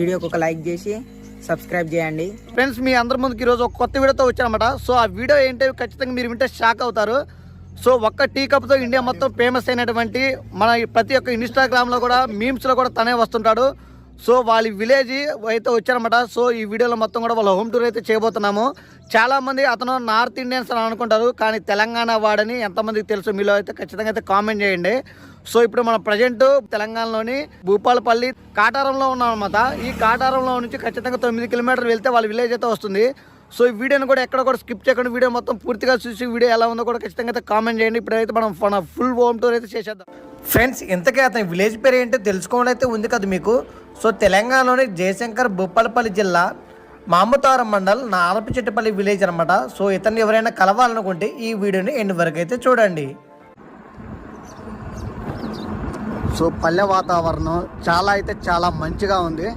వీడియోకి ఒక లైక్ చేసి సబ్స్క్రైబ్ చేయండి ఫ్రెండ్స్. మీ అందరి ముందుకు ఈరోజు ఒక కొత్త వీడియోతో వచ్చానమాట. సో ఆ వీడియో ఏంటో ఖచ్చితంగా మీరు వింటే షాక్ అవుతారు. సో ఒక్క టీ కప్తో ఇండియా మొత్తం ఫేమస్ అయినటువంటి మన ప్రతి ఒక్క ఇన్స్టాగ్రామ్లో కూడా మీమ్స్లో కూడా తనే వస్తుంటాడు. సో వాళ్ళ విలేజ్ అయితే వచ్చారన్నమాట. సో ఈ వీడియోలో మొత్తం కూడా వాళ్ళ హోమ్ టూర్ అయితే చేయబోతున్నాము. చాలామంది అతను నార్త్ ఇండియన్స్ అని అనుకుంటారు, కానీ తెలంగాణ వాడని ఎంతమందికి తెలుసు మీలో అయితే ఖచ్చితంగా అయితే కామెంట్ చేయండి. సో ఇప్పుడు మనం ప్రజెంట్ తెలంగాణలోని భూపాలపల్లి కాటారంలో ఉన్నాం అనమాట. ఈ కాటారంలో నుంచి ఖచ్చితంగా 9 కిలోమీటర్లు వెళ్తే వాళ్ళ విలేజ్ అయితే వస్తుంది. సో ఈ వీడియోని కూడా ఎక్కడ కూడా స్కిప్ చేయకుండా వీడియో మొత్తం పూర్తిగా చూసి వీడియో ఎలా ఉందో కూడా ఖచ్చితంగా అయితే కామెంట్ చేయండి. ఇప్పుడైతే మనం ఫుల్ హోమ్ టూర్ అయితే చేసేద్దాం. ఫ్రెండ్స్, ఇంతకీ అతని విలేజ్ పేరు ఏంటో తెలుసుకోవడం అయితే ఉంది కదా మీకు. సో తెలంగాణలోని జయశంకర్ భూపాలపల్లి జిల్లా మాముతారం మండల్ నారపచెట్టుపల్లి విలేజ్ అనమాట. సో ఇతన్ని ఎవరైనా కలవాలనుకుంటే ఈ వీడియోని ఎండ్ వరకు అయితే చూడండి. సో పల్లె వాతావరణం చాలా మంచిగా ఉంది.